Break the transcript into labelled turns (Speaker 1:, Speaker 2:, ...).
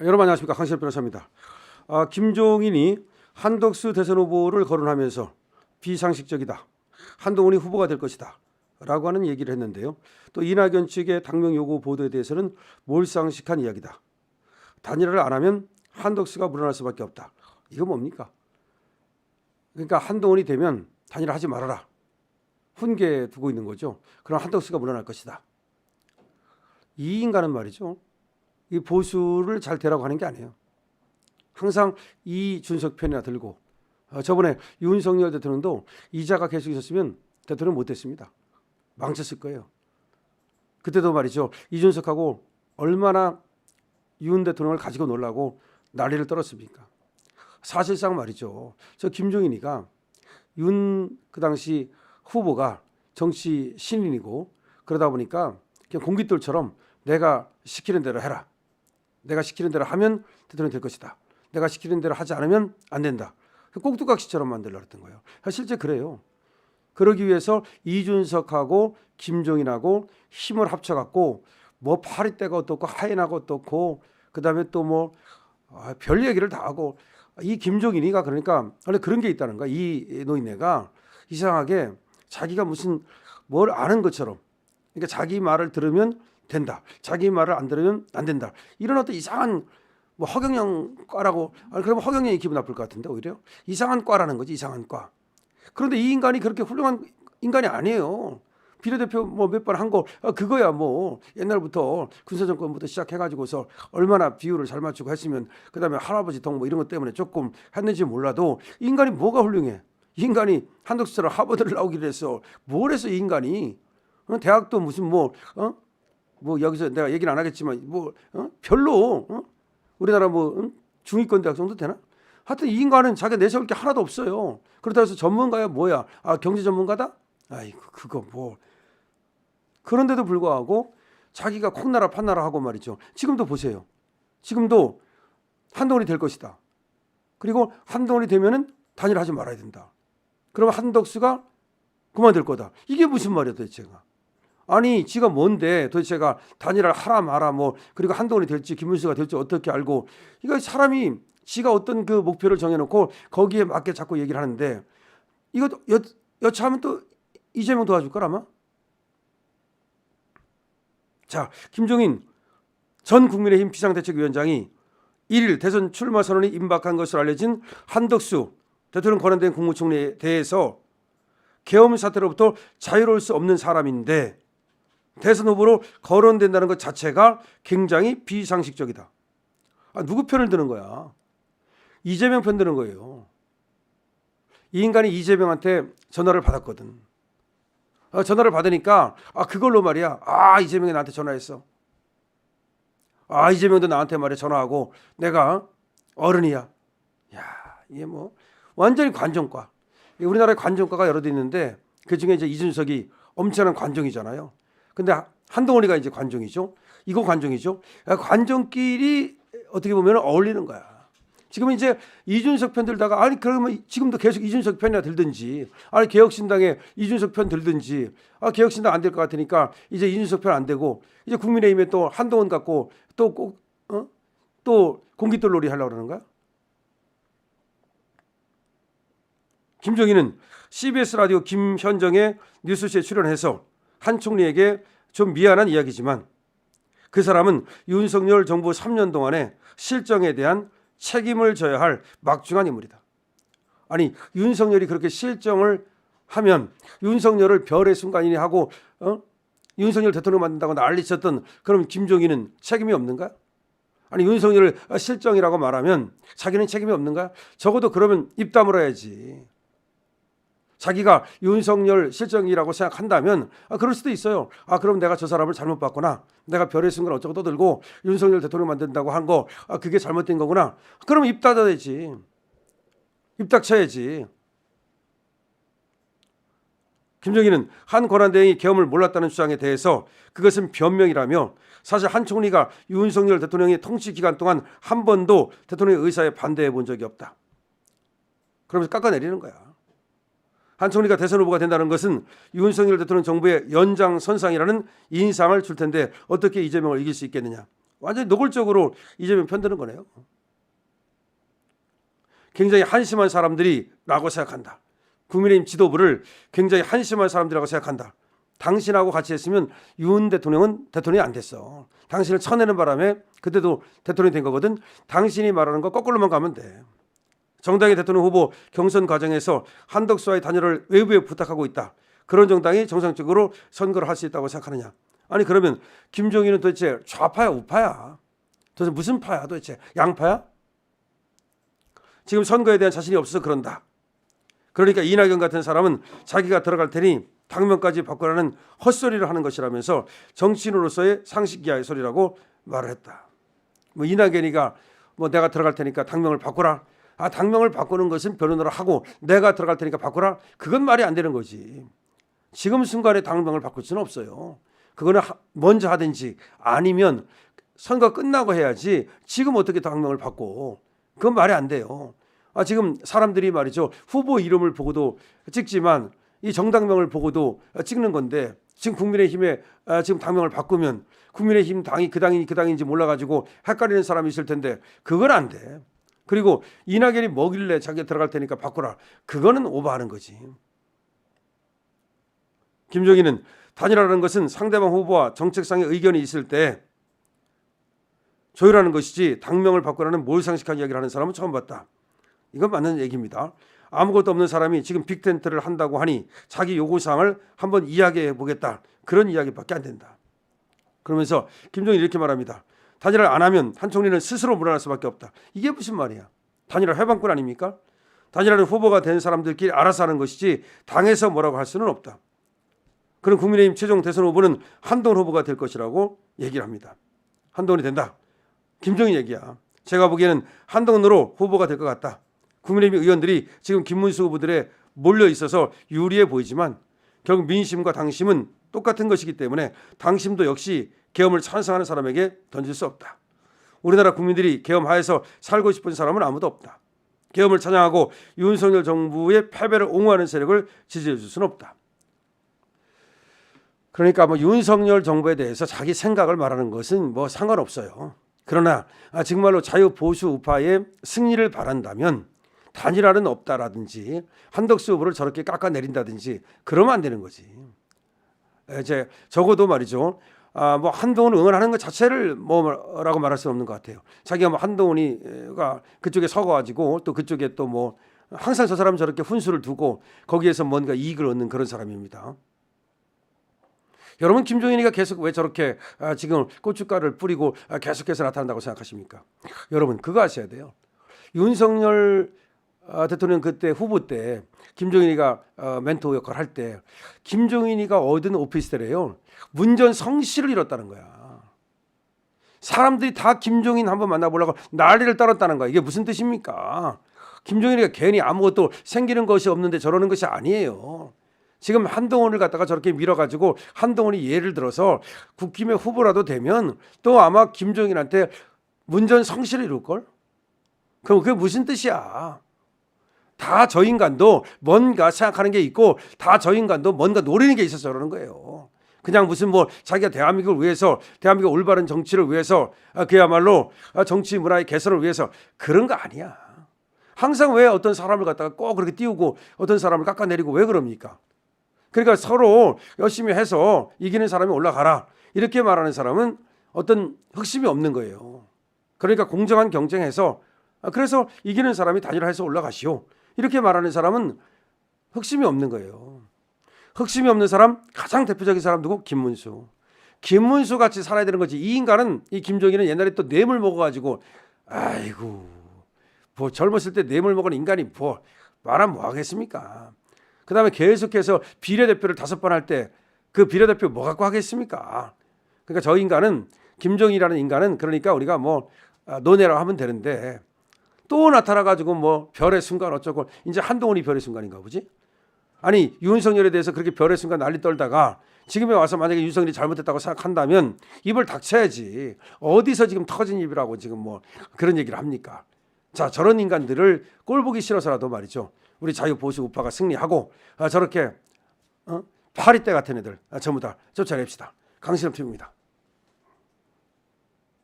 Speaker 1: 여러분 안녕하십니까, 강신엽 변호사입니다. 김종인이 한덕수 대선 후보를 거론하면서 비상식적이다, 한동훈이 후보가 될 것이다 라고 하는 얘기를 했는데요. 또 이낙연 측의 당명 요구 보도에 대해서는 몰상식한 이야기다, 단일화를 안 하면 한덕수가 물러날 수밖에 없다. 이거 뭡니까? 그러니까 한동훈이 되면 단일화 하지 말아라, 훈계 두고 있는 거죠. 그럼 한덕수가 물러날 것이다. 이 인간은 말이죠, 이 보수를 잘 되라고 하는 게 아니에요. 항상 이준석 편이나 들고, 저번에 윤석열 대통령도 이자가 계속 있었으면 대통령 못 됐습니다. 망쳤을 거예요. 그때도 말이죠, 이준석하고 얼마나 윤 대통령을 가지고 놀라고 난리를 떨었습니까? 사실상 말이죠, 저 김종인이가 윤 그 당시 후보가 정치 신인이고, 그러다 보니까 그냥 공깃돌처럼 내가 시키는 대로 해라, 내가 시키는 대로 하면 대통령이 될 것이다, 내가 시키는 대로 하지 않으면 안 된다, 꽁두각시처럼 만들려고 했던 거예요. 실제 그래요. 그러기 위해서 이준석하고 김종인하고 힘을 합쳐갖고 뭐 파리떼가 어떻고 하이나가 어떻고, 그 다음에 또 뭐 별 얘기를 다 하고, 이 김종인이가 그러니까 원래 그런 게 있다는 거야. 이 노인네가 이상하게 자기가 무슨 뭘 아는 것처럼, 그러니까 자기 말을 들으면 된다, 자기 말을 안 들으면 안 된다, 이런 어떤 이상한 뭐 허경영 과라고, 그러면 허경영이 기분 나쁠 것 같은데, 오히려 이상한 과라는 거지, 이상한 과. 그런데 이 인간이 그렇게 훌륭한 인간이 아니에요. 비례대표 뭐 몇 번 한 거 그거야 뭐 옛날부터 군사정권부터 시작해가지고서 얼마나 비율을 잘 맞추고 했으면, 그다음에 할아버지 동 뭐 이런 것 때문에 조금 했는지 몰라도, 이 인간이 뭐가 훌륭해? 이 인간이 한덕수처럼 하버드를 나오기로 했어. 뭘 해서 이 인간이 대학도 무슨 뭐 여기서 내가 얘기는 안 하겠지만 별로 우리나라 중위권 대학 정도 되나? 하여튼 이 인간은 자기가 내세울 게 하나도 없어요. 그렇다고 해서 전문가야 뭐야? 경제 전문가다? 아이고 그거 뭐. 그런데도 불구하고 자기가 콩나라 판나라 하고 말이죠. 지금도 보세요. 지금도 한동훈이 될 것이다, 그리고 한동훈이 되면은 단일하지 말아야 된다, 그러면 한덕수가 그만둘 거다. 이게 무슨 말이야 도대체가? 아니 지가 뭔데 도대체가 단일화를 하라 마라 뭐, 그리고 한동훈이 될지 김문수가 될지 어떻게 알고, 이거 사람이 지가 어떤 그 목표를 정해놓고 거기에 맞게 자꾸 얘기를 하는데, 이거 여차하면 또 이재명 도와줄 거라 아마. 자, 김종인 전 국민의힘 비상대책위원장이 1일 대선 출마 선언이 임박한 것으로 알려진 한덕수 대통령 권한대행 국무총리에 대해서 계엄 사태로부터 자유로울 수 없는 사람인데 대선 후보로 거론된다는 것 자체가 굉장히 비상식적이다. 누구 편을 드는 거야? 이재명 편 드는 거예요. 이 인간이 이재명한테 전화를 받았거든. 전화를 받으니까 그걸로 말이야, 이재명이 나한테 전화했어, 이재명도 나한테 말이야 전화하고, 내가 어른이야. 야, 이게 뭐 완전히 관종과. 우리나라에 관종과가 여러 대 있는데 그중에 이제 이준석이 엄청난 관종이잖아요. 근데 한동훈이가 이제 관종이죠. 이거 관종이죠. 관종끼리 어떻게 보면 어울리는 거야. 지금 이제 이준석 편 들다가, 그러면 지금도 계속 이준석 편이나 들든지, 개혁신당에 이준석 편 들든지, 개혁신당 안 될 것 같으니까 이제 이준석 편 안 되고, 이제 국민의힘에 또 한동훈 갖고 또 공깃돌 놀이 하려고 그러는 거야? 김종인은 CBS 라디오 김현정의 뉴스쇼에 출연해서 한 총리에게 좀 미안한 이야기지만, 그 사람은 윤석열 정부 3년 동안의 실정에 대한 책임을 져야 할 막중한 인물이다. 아니 윤석열이 그렇게 실정을 하면 윤석열을 별의 순간이니 하고 윤석열 대통령 만든다고 난리쳤던 그럼 김종인은 책임이 없는가? 아니 윤석열을 실정이라고 말하면 자기는 책임이 없는가? 적어도 그러면 입 다물어야지. 자기가 윤석열 실정이라고 생각한다면 그럴 수도 있어요. 그럼 내가 저 사람을 잘못 봤구나, 내가 별의 순간 어쩌고 떠들고 윤석열 대통령 만든다고 한 거 그게 잘못된 거구나, 그러면 입 닫아야지, 입 닥쳐야지. 김종인은 한 권한대행이 계엄을 몰랐다는 주장에 대해서 그것은 변명이라며, 사실 한 총리가 윤석열 대통령의 통치 기간 동안 한 번도 대통령의 의사에 반대해 본 적이 없다, 그러면서 깎아내리는 거야. 한 총리가 대선 후보가 된다는 것은 윤석열 대통령 정부의 연장선상이라는 인상을 줄 텐데 어떻게 이재명을 이길 수 있겠느냐. 완전히 노골적으로 이재명 편드는 거네요. 굉장히 한심한 사람들이라고 생각한다. 국민의힘 지도부를 굉장히 한심한 사람들이라고 생각한다. 당신하고 같이 했으면 윤 대통령은 대통령이 안 됐어. 당신을 쳐내는 바람에 그때도 대통령이 된 거거든. 당신이 말하는 거 거꾸로만 가면 돼. 정당의 대통령 후보 경선 과정에서 한덕수와의 단일화를 외부에 부탁하고 있다. 그런 정당이 정상적으로 선거를 할 수 있다고 생각하느냐. 아니 그러면 김종인은 도대체 좌파야 우파야? 도대체 무슨 파야 도대체? 양파야? 지금 선거에 대한 자신이 없어서 그런다. 그러니까 이낙연 같은 사람은 자기가 들어갈 테니 당명까지 바꾸라는 헛소리를 하는 것이라면서 정치인으로서의 상식 이하의 소리라고 말을 했다. 뭐 이낙연이가 뭐 내가 들어갈 테니까 당명을 바꾸라. 아 당명을 바꾸는 것은 변호를 하고 내가 들어갈 테니까 바꾸라. 그건 말이 안 되는 거지. 지금 순간에 당명을 바꿀 수는 없어요. 그거는 먼저 하든지 아니면 선거 끝나고 해야지. 지금 어떻게 당명을 바꿔? 그건 말이 안 돼요. 지금 사람들이 말이죠. 후보 이름을 보고도 찍지만 이 정당명을 보고도 찍는 건데 지금 국민의힘에 지금 당명을 바꾸면 국민의힘 당이 그 당인지 몰라가지고 헷갈리는 사람이 있을 텐데 그건 안 돼. 그리고 이낙연이 뭐길래 자기가 들어갈 테니까 바꾸라. 그거는 오버하는 거지. 김종인은 단일화라는 것은 상대방 후보와 정책상의 의견이 있을 때 조율하는 것이지 당명을 바꾸라는 몰상식한 이야기를 하는 사람은 처음 봤다. 이건 맞는 얘기입니다. 아무것도 없는 사람이 지금 빅텐트를 한다고 하니 자기 요구사항을 한번 이야기해 보겠다. 그런 이야기밖에 안 된다. 그러면서 김종인이 이렇게 말합니다. 단일화를 안 하면 한 총리는 스스로 물러날 수밖에 없다. 이게 무슨 말이야? 단일화 해방권 아닙니까? 단일화는 후보가 된 사람들끼리 알아서 하는 것이지 당에서 뭐라고 할 수는 없다. 그럼 국민의힘 최종 대선 후보는 한동훈 후보가 될 것이라고 얘기를 합니다. 한동훈이 된다. 김종인 얘기야. 제가 보기에는 한동훈으로 후보가 될 것 같다. 국민의힘 의원들이 지금 김문수 후보들에 몰려 있어서 유리해 보이지만 결국 민심과 당심은 똑같은 것이기 때문에 당심도 역시 계엄을 찬성하는 사람에게 던질 수 없다. 우리나라 국민들이 계엄하에서 살고 싶은 사람은 아무도 없다. 계엄을 찬양하고 윤석열 정부의 패배를 옹호하는 세력을 지지해 줄 수는 없다. 그러니까 뭐 윤석열 정부에 대해서 자기 생각을 말하는 것은 뭐 상관없어요. 그러나 정말로 자유보수 우파의 승리를 바란다면 단일화는 없다라든지 한덕수 후보를 저렇게 깎아내린다든지 그러면 안 되는 거지. 이제 적어도 말이죠. 뭐 한동훈을 응원하는 것 자체를 뭐라고 말할 수는 없는 것 같아요. 자기가 뭐 한동훈이가 그쪽에 서가지고 또 그쪽에 또 뭐 항상 저 사람은 저렇게 훈수를 두고 거기에서 뭔가 이익을 얻는 그런 사람입니다. 여러분 김종인이가 계속 왜 저렇게 지금 고춧가루를 뿌리고 계속해서 나타난다고 생각하십니까? 여러분 그거 아셔야 돼요. 윤석열 대통령 그때 후보 때 김종인이가 멘토 역할을 할 때 김종인이가 얻은 오피스텔이에요. 문전 성시를 이뤘다는 거야. 사람들이 다 김종인 한번 만나보려고 난리를 떨었다는 거야. 이게 무슨 뜻입니까? 김종인이가 괜히 아무것도 생기는 것이 없는데 저러는 것이 아니에요. 지금 한동훈을 갖다가 저렇게 밀어가지고 한동훈이 예를 들어서 국힘의 후보라도 되면 또 아마 김종인한테 문전 성시를 이룰걸? 그럼 그게 무슨 뜻이야? 다 저 인간도 뭔가 생각하는 게 있고 다 저 인간도 뭔가 노리는 게 있어서 저러는 거예요. 그냥 무슨 뭐 자기가 대한민국을 위해서 대한민국 올바른 정치를 위해서 그야말로 정치 문화의 개선을 위해서 그런 거 아니야. 항상 왜 어떤 사람을 갖다가 꼭 그렇게 띄우고 어떤 사람을 깎아내리고 왜 그럽니까? 그러니까 서로 열심히 해서 이기는 사람이 올라가라. 이렇게 말하는 사람은 어떤 흑심이 없는 거예요. 그러니까 공정한 경쟁에서 그래서 이기는 사람이 단일화해서 올라가시오. 이렇게 말하는 사람은 흑심이 없는 거예요. 흑심이 없는 사람 가장 대표적인 사람 누구? 김문수. 김문수 같이 살아야 되는 거지. 이 인간은 이 김종인은 옛날에 또 뇌물 먹어가지고 아이고 뭐 젊었을 때 뇌물 먹은 인간이 뭐 말하면 뭐 하겠습니까? 그 다음에 계속해서 비례대표를 5번 할 때 그 비례대표 뭐 갖고 하겠습니까? 그러니까 저 인간은 김종인이라는 인간은 그러니까 우리가 뭐 논외라고 하면 되는데 또 나타나가지고 뭐 별의 순간 어쩌고 이제 한동훈이 별의 순간인가 보지? 아니 윤석열에 대해서 그렇게 별의 순간 난리 떨다가 지금에 와서 만약에 윤석열이 잘못했다고 생각한다면 입을 닥쳐야지. 어디서 지금 터진 입이라고 지금 뭐 그런 얘기를 합니까? 자 저런 인간들을 꼴보기 싫어서라도 말이죠. 우리 자유보수 우파가 승리하고 저렇게 파리떼 같은 애들 전부 다 쫓아냅시다. 강신업 TV입니다.